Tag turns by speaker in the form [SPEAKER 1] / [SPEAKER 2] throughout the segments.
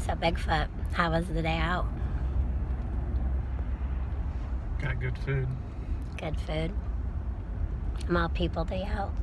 [SPEAKER 1] So Bigfoot, how was the day out?
[SPEAKER 2] Got good food.
[SPEAKER 1] Good food. I'm all people day out.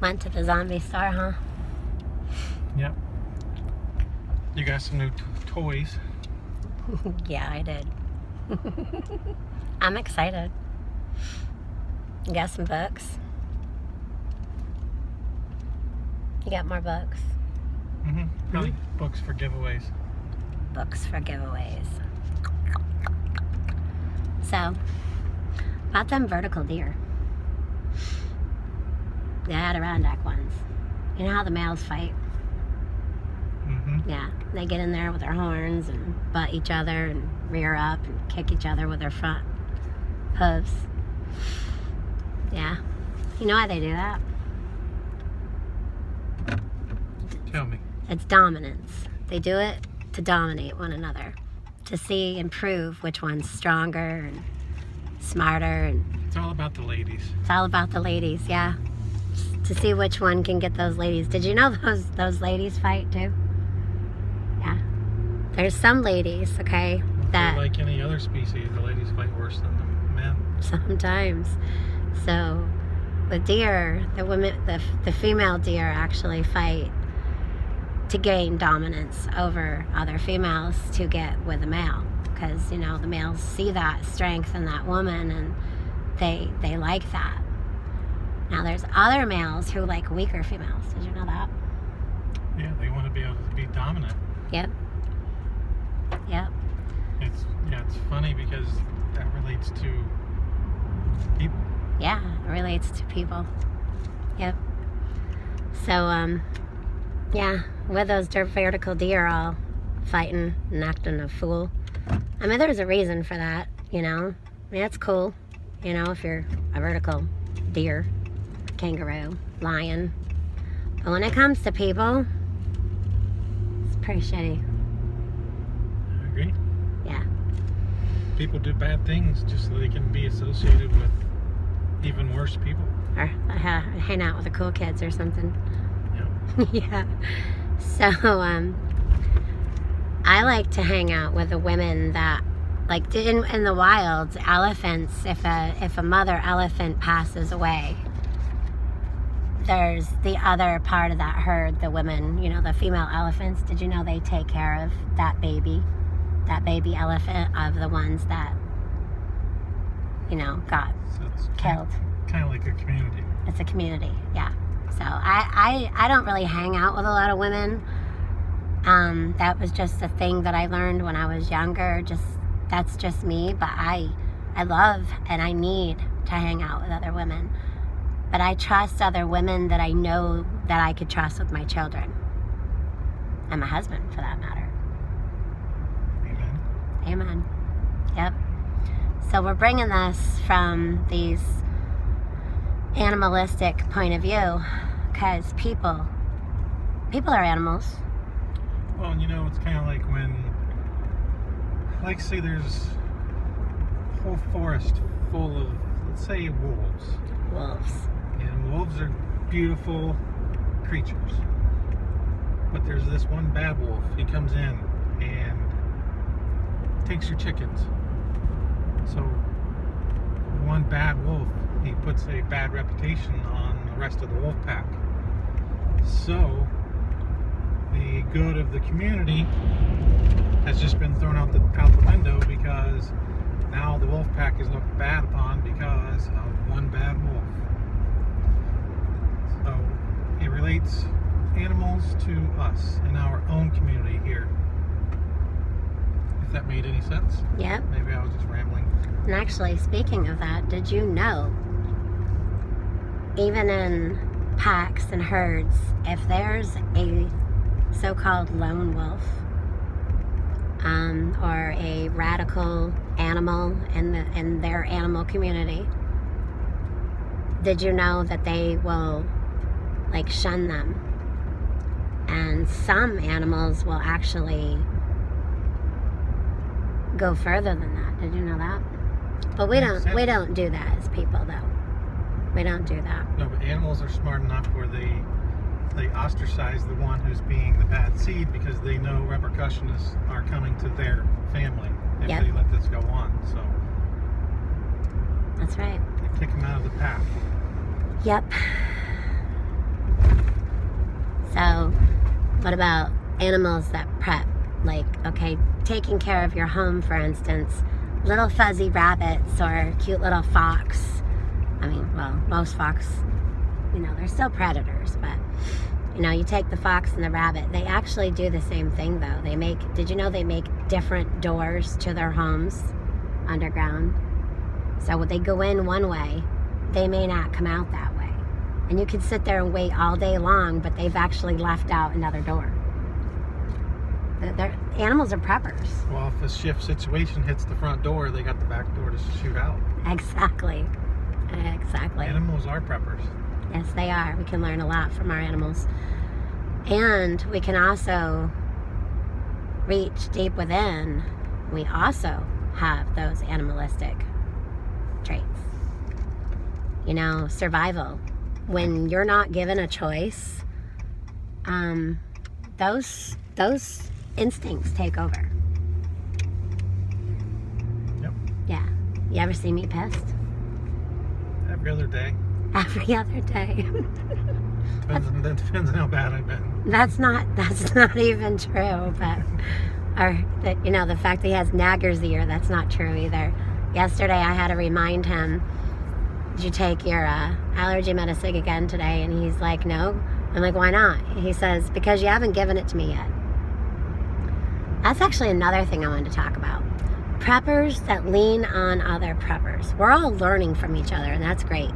[SPEAKER 1] Went to the zombie store, huh?
[SPEAKER 2] Yep. You got some new toys.
[SPEAKER 1] Yeah, I did. I'm excited. You got some books? You got more books?
[SPEAKER 2] Probably books for giveaways.
[SPEAKER 1] Books for giveaways. So, about them vertical deer. The Adirondack ones. You know how the males fight? Yeah, they get in there with their horns and butt each other and rear up and kick each other with their front hooves. Yeah. You know why they do that?
[SPEAKER 2] Tell me.
[SPEAKER 1] It's dominance. They do it to dominate one another, to see and prove which one's stronger and smarter. And
[SPEAKER 2] It's all about the ladies.
[SPEAKER 1] it's all about the ladies, yeah. To see which one can get those ladies. Did you know those ladies fight too? Yeah. There's some ladies, okay, that
[SPEAKER 2] Like any other species, the ladies fight worse than the men.
[SPEAKER 1] sometimes. So with deer, the women, the female deer actually fight to gain dominance over other females to get with the male, because the males see that strength in that woman and they like that. Now there's other males who like weaker females. Did you know that?
[SPEAKER 2] Yeah, they want to be able to be dominant.
[SPEAKER 1] Yep.
[SPEAKER 2] It's funny because that relates to people.
[SPEAKER 1] Yeah, it relates to people. Yep. So, yeah, with those vertical deer all fighting and acting a fool. I mean, there's a reason for that, I mean, it's cool, if you're a vertical deer, kangaroo, lion. But when it comes to people, it's pretty shitty.
[SPEAKER 2] I agree.
[SPEAKER 1] Yeah.
[SPEAKER 2] People do bad things just so they can be associated with even worse people.
[SPEAKER 1] Or hang out with the cool kids or something.
[SPEAKER 2] Yeah.
[SPEAKER 1] Yeah. So, I like to hang out with the women that, like, in the wild, elephants, if a mother elephant passes away, there's the other part of that herd, the women, the female elephants. Did you know they take care of that baby elephant of the ones that, got killed?
[SPEAKER 2] Kind of like a community.
[SPEAKER 1] It's a community, yeah. So I don't really hang out with a lot of women. That was just a thing that I learned when I was younger. That's just me. But I love and I need to hang out with other women. But I trust other women that I know that I could trust with my children. And my husband, for that matter.
[SPEAKER 2] Amen.
[SPEAKER 1] Amen. Yep. So we're bringing this from these animalistic point of view, because people are animals.
[SPEAKER 2] Well, it's kind of like when, like, say there's a whole forest full of, let's say, wolves.
[SPEAKER 1] Wolves.
[SPEAKER 2] And wolves are beautiful creatures. But there's this one bad wolf. He comes in and takes your chickens. So, one bad wolf, he puts a bad reputation on the rest of the wolf pack. So, the good of the community has just been thrown out the window, because now the wolf pack is looked bad upon because of one bad wolf. So it relates animals to us in our own community here. If that made any sense?
[SPEAKER 1] Yep.
[SPEAKER 2] Maybe I was just rambling.
[SPEAKER 1] And actually, speaking of that, did you know, even in packs and herds, if there's a so-called lone wolf, or a radical animal in their animal community, did you know that they will, like, shun them? And some animals will actually go further than that. Did you know that? But we don't do that as people, though. We don't do that.
[SPEAKER 2] No, but animals are smart enough where they they ostracize the one who's being the bad seed because they know repercussions are coming to their family if
[SPEAKER 1] Yep.
[SPEAKER 2] they let this go on. So
[SPEAKER 1] That's right.
[SPEAKER 2] they kick them out of the path.
[SPEAKER 1] Yep. So, what about animals that prep? Like, okay, taking care of your home, for instance, little fuzzy rabbits or cute little fox. I mean, well, most fox, they're still predators, but, you take the fox and the rabbit. They actually do the same thing, though. Did you know they make different doors to their homes underground? So when they go in one way, they may not come out that way. And you can sit there and wait all day long, but they've actually left out another door. Animals are preppers.
[SPEAKER 2] Well, if a shift situation hits the front door, they got the back door to shoot out.
[SPEAKER 1] Exactly.
[SPEAKER 2] Animals are preppers.
[SPEAKER 1] Yes, they are. We can learn a lot from our animals. And we can also reach deep within. We also have those animalistic traits. Survival. When you're not given a choice, those instincts take over.
[SPEAKER 2] Yep.
[SPEAKER 1] Yeah. You ever see me pissed?
[SPEAKER 2] Every other day.
[SPEAKER 1] Every other day.
[SPEAKER 2] Depends on how bad I've been.
[SPEAKER 1] That's not even true, but the fact that he has Nagger's ear, that's not true either. Yesterday I had to remind him, did you take your allergy medicine again today? And he's like, no. I'm like, why not? He says, because you haven't given it to me yet. That's actually another thing I wanted to talk about. Preppers that lean on other preppers. We're all learning from each other, and that's great.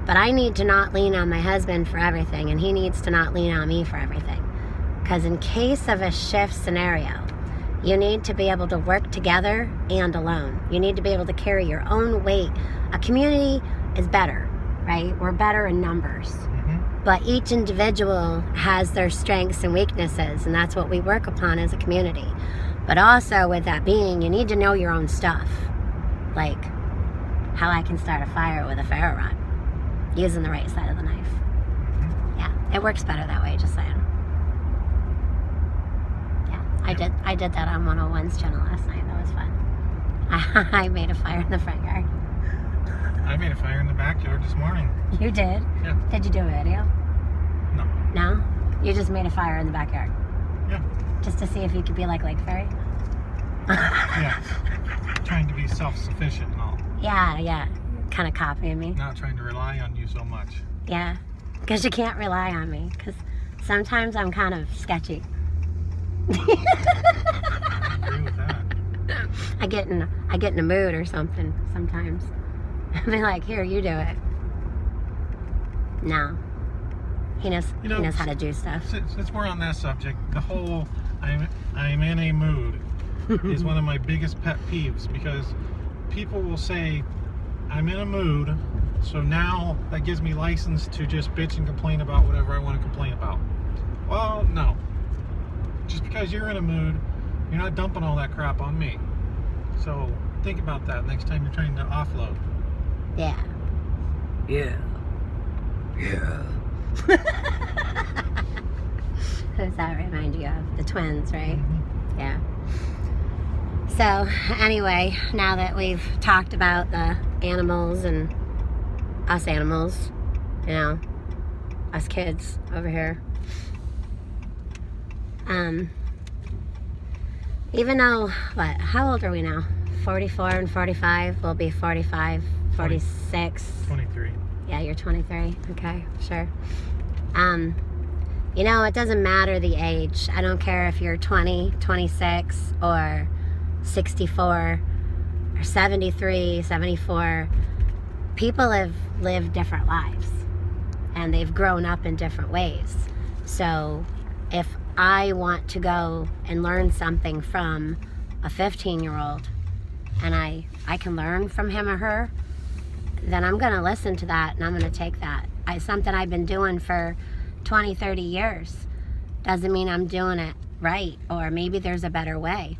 [SPEAKER 1] But I need to not lean on my husband for everything, and he needs to not lean on me for everything. Because in case of a shift scenario, you need to be able to work together and alone. You need to be able to carry your own weight. A community is better, right? We're better in numbers. But each individual has their strengths and weaknesses, and that's what we work upon as a community. But also, with that being, you need to know your own stuff. Like how I can start a fire with a ferro rod, using the right side of the knife. Yeah, it works better that way, just saying. Yeah, I did that on 101's channel last night. That was fun. I made a fire in the front yard.
[SPEAKER 2] I made a fire in the backyard this morning.
[SPEAKER 1] You did?
[SPEAKER 2] Yeah.
[SPEAKER 1] Did you do a video?
[SPEAKER 2] No.
[SPEAKER 1] No? You just made a fire in the backyard?
[SPEAKER 2] Yeah.
[SPEAKER 1] Just to see if you could be like Lake Faerie?
[SPEAKER 2] Yeah. Trying to be self-sufficient and all.
[SPEAKER 1] Yeah. Kind of copying me.
[SPEAKER 2] Not trying to rely on you so much.
[SPEAKER 1] Yeah. Because you can't rely on me. Because sometimes I'm kind of sketchy.
[SPEAKER 2] I agree with that.
[SPEAKER 1] I get in a mood or something sometimes. I'll be like, here, you do it. No. He knows how to do stuff.
[SPEAKER 2] Since we're on that subject, the whole I'm in a mood is one of my biggest pet peeves, because people will say, I'm in a mood, so now that gives me license to just bitch and complain about whatever I want to complain about. Well, no. Just because you're in a mood, you're not dumping all that crap on me. So think about that next time you're trying to offload.
[SPEAKER 1] Yeah. Who does that remind you of? The twins, right?
[SPEAKER 2] Mm-hmm.
[SPEAKER 1] Yeah. So, anyway, now that we've talked about the animals and us animals, us kids over here. Even though, how old are we now? 44 and 45. We'll be 45, 46.
[SPEAKER 2] 23.
[SPEAKER 1] Yeah, you're 23. Okay, sure. It doesn't matter the age. I don't care if you're 20, 26, or 64, or 73, 74. People have lived different lives, and they've grown up in different ways. So if I want to go and learn something from a 15-year-old, and I can learn from him or her, then I'm going to listen to that, and I'm going to take that. Something I've been doing for 20, 30 years doesn't mean I'm doing it right, or maybe there's a better way.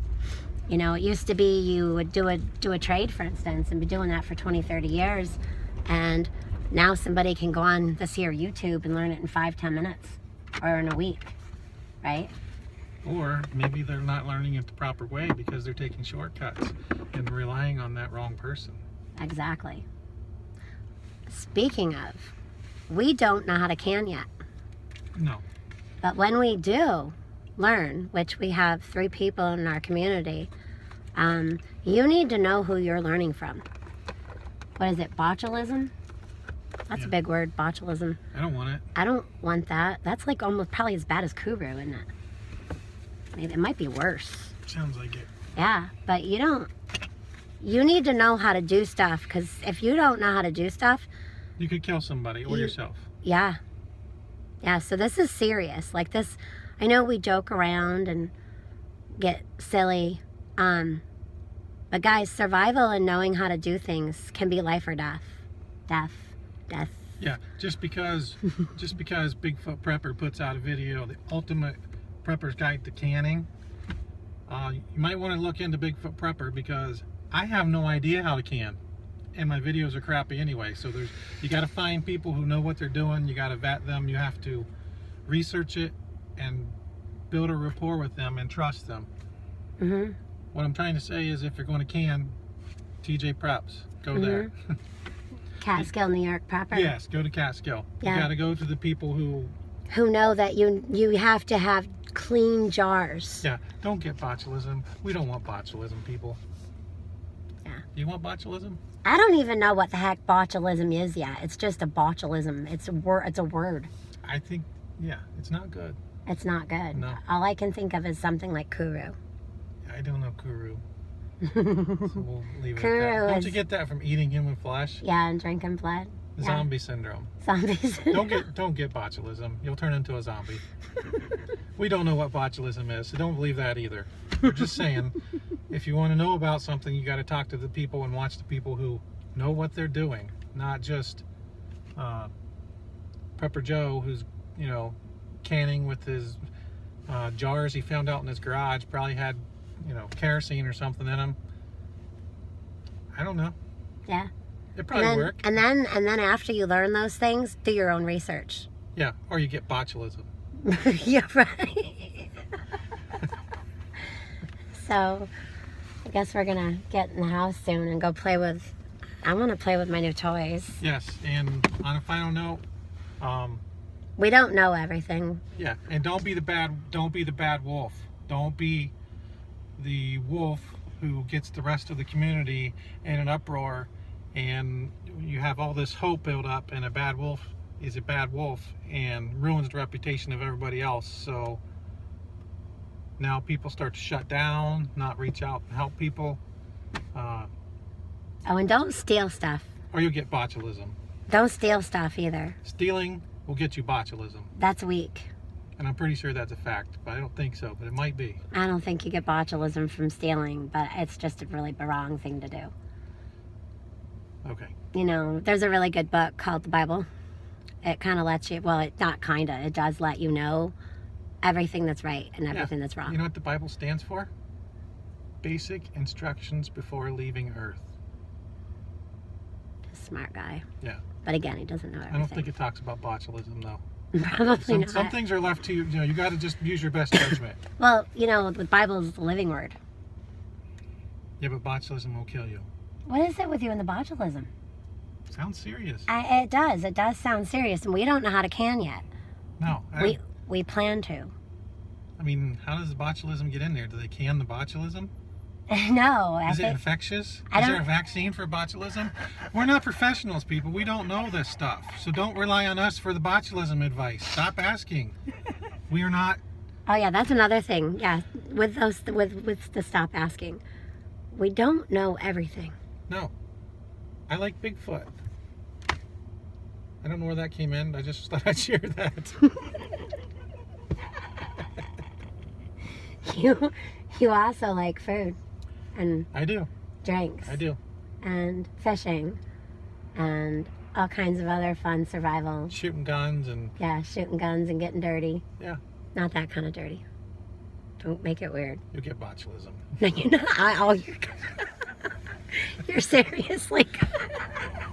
[SPEAKER 1] It used to be you would do a trade, for instance, and be doing that for 20, 30 years, and now somebody can go on this here YouTube and learn it in 5-10 minutes. or in a week, right?
[SPEAKER 2] Or maybe they're not learning it the proper way because they're taking shortcuts and relying on that wrong person.
[SPEAKER 1] Exactly. Speaking of, we don't know how to can yet.
[SPEAKER 2] No.
[SPEAKER 1] But when we do learn, which we have 3 people in our community, you need to know who you're learning from. What is it, botulism? That's a big word, botulism.
[SPEAKER 2] I don't want it.
[SPEAKER 1] I don't want that. That's like almost probably as bad as Kuru, isn't it? Maybe it might be worse.
[SPEAKER 2] Sounds like it.
[SPEAKER 1] Yeah, but you need to know how to do stuff, because if you don't know how to do stuff,
[SPEAKER 2] you could kill somebody or yourself.
[SPEAKER 1] Yeah. Yeah, so this is serious. Like this, I know we joke around and get silly, but guys, survival and knowing how to do things can be life or death. Death.
[SPEAKER 2] Yeah, just because Bigfoot Prepper puts out a video, the ultimate prepper's guide to canning, you might want to look into Bigfoot Prepper, because I have no idea how to can, and my videos are crappy anyway. So you got to find people who know what they're doing. You got to vet them. You have to research it and build a rapport with them and trust them.
[SPEAKER 1] Mm-hmm.
[SPEAKER 2] What I'm trying to say is, if you're going to can, TJ Preps, go there.
[SPEAKER 1] Catskill, New York proper.
[SPEAKER 2] Yes, go to Catskill.
[SPEAKER 1] Yeah.
[SPEAKER 2] You got to go to the people who
[SPEAKER 1] know that you have to have clean jars.
[SPEAKER 2] Yeah, don't get botulism. We don't want botulism, people.
[SPEAKER 1] Yeah.
[SPEAKER 2] You want botulism?
[SPEAKER 1] I don't even know what the heck botulism is yet. It's just a botulism. It's a word.
[SPEAKER 2] I think, yeah, it's not good.
[SPEAKER 1] It's not good.
[SPEAKER 2] No.
[SPEAKER 1] All I can think of is something like Kuru.
[SPEAKER 2] I don't know Kuru. So we'll leave it
[SPEAKER 1] Kuru
[SPEAKER 2] at that. Don't
[SPEAKER 1] is-
[SPEAKER 2] you get that from eating human flesh?
[SPEAKER 1] Yeah, and drinking blood. Yeah.
[SPEAKER 2] Zombie syndrome.
[SPEAKER 1] Zombies.
[SPEAKER 2] Don't get botulism. You'll turn into a zombie. We don't know what botulism is, so don't believe that either. We're just saying, if you want to know about something, you got to talk to the people and watch the people who know what they're doing, not just Prepper Joe, who's, canning with his jars he found out in his garage, probably had, kerosene or something in them. I don't know.
[SPEAKER 1] Yeah.
[SPEAKER 2] It probably worked.
[SPEAKER 1] And then after you learn those things, do your own research.
[SPEAKER 2] Yeah, or you get botulism.
[SPEAKER 1] Yeah, right. So, I guess we're gonna get in the house soon and go play with. I want to play with my new toys.
[SPEAKER 2] Yes, and on a final note,
[SPEAKER 1] we don't know everything.
[SPEAKER 2] yeah, and don't be the bad wolf. Don't be the wolf who gets the rest of the community in an uproar, and you have all this hope built up, and a bad wolf is a bad wolf and ruins the reputation of everybody else. So now people start to shut down, not reach out and help people,
[SPEAKER 1] Oh, and don't steal stuff.
[SPEAKER 2] or you'll get botulism.
[SPEAKER 1] Don't steal stuff either.
[SPEAKER 2] Stealing will get you botulism,
[SPEAKER 1] That's weak.
[SPEAKER 2] and I'm pretty sure that's a fact, but I don't think so, but it might be.
[SPEAKER 1] I don't think you get botulism from stealing, but it's just a really wrong thing to do.
[SPEAKER 2] Okay.
[SPEAKER 1] There's a really good book called the Bible. It kind of lets you, well, it not kind of, it does let you know everything that's right and everything that's wrong.
[SPEAKER 2] You know what the Bible stands for? Basic instructions before leaving Earth.
[SPEAKER 1] Smart guy.
[SPEAKER 2] Yeah.
[SPEAKER 1] But again, he doesn't know everything.
[SPEAKER 2] I don't think it talks about botulism, though.
[SPEAKER 1] Probably not.
[SPEAKER 2] Some things are left to you. You got to just use your best judgment.
[SPEAKER 1] Well, the Bible is the living word.
[SPEAKER 2] Yeah, but botulism will kill you.
[SPEAKER 1] What is it with you and the botulism?
[SPEAKER 2] Sounds serious.
[SPEAKER 1] It does. It does sound serious, and we don't know how to can yet.
[SPEAKER 2] No.
[SPEAKER 1] We plan to.
[SPEAKER 2] I mean, how does the botulism get in there? Do they can the botulism?
[SPEAKER 1] No.
[SPEAKER 2] Is it infectious?
[SPEAKER 1] I
[SPEAKER 2] Is there
[SPEAKER 1] don't-
[SPEAKER 2] a vaccine for botulism? We're not professionals, people. We don't know this stuff. So don't rely on us for the botulism advice. Stop asking. We are not.
[SPEAKER 1] Oh yeah, that's another thing. Yeah, with the stop asking. We don't know everything.
[SPEAKER 2] No. I like Bigfoot. I don't know where that came in. I just thought I'd share that.
[SPEAKER 1] You also like food and
[SPEAKER 2] I do.
[SPEAKER 1] drinks.
[SPEAKER 2] I do.
[SPEAKER 1] And fishing and all kinds of other fun survival.
[SPEAKER 2] Shooting guns and
[SPEAKER 1] Yeah, shooting guns and getting dirty.
[SPEAKER 2] yeah,
[SPEAKER 1] Not that kind of dirty. Don't make it weird.
[SPEAKER 2] you'll get botulism.
[SPEAKER 1] No, you're not. You're seriously.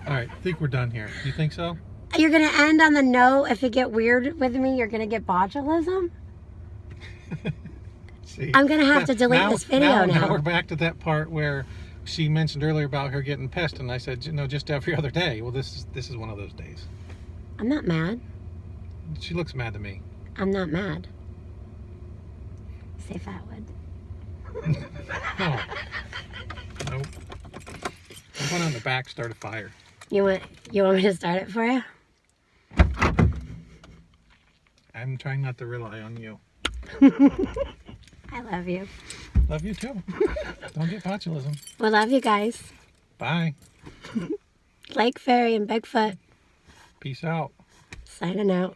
[SPEAKER 2] All right, I think we're done here. You think so?
[SPEAKER 1] You're going to end on the note, if you get weird with me, you're going to get botulism?
[SPEAKER 2] See,
[SPEAKER 1] I'm going to have to delete this video now.
[SPEAKER 2] Now we're back to that part where she mentioned earlier about her getting pissed, and I said, you know, just every other day. Well, this is one of those days.
[SPEAKER 1] I'm not mad.
[SPEAKER 2] She looks mad to me.
[SPEAKER 1] I'm not mad. Say Fatwood.
[SPEAKER 2] No. Nope. I'm going on the back, start a fire.
[SPEAKER 1] You want me to start it for you?
[SPEAKER 2] I'm trying not to rely on you.
[SPEAKER 1] I love you.
[SPEAKER 2] Love you too. Don't get botulism.
[SPEAKER 1] Well, love you guys.
[SPEAKER 2] Bye.
[SPEAKER 1] Lake Faerie and Bigfoot.
[SPEAKER 2] Peace out.
[SPEAKER 1] Signing out.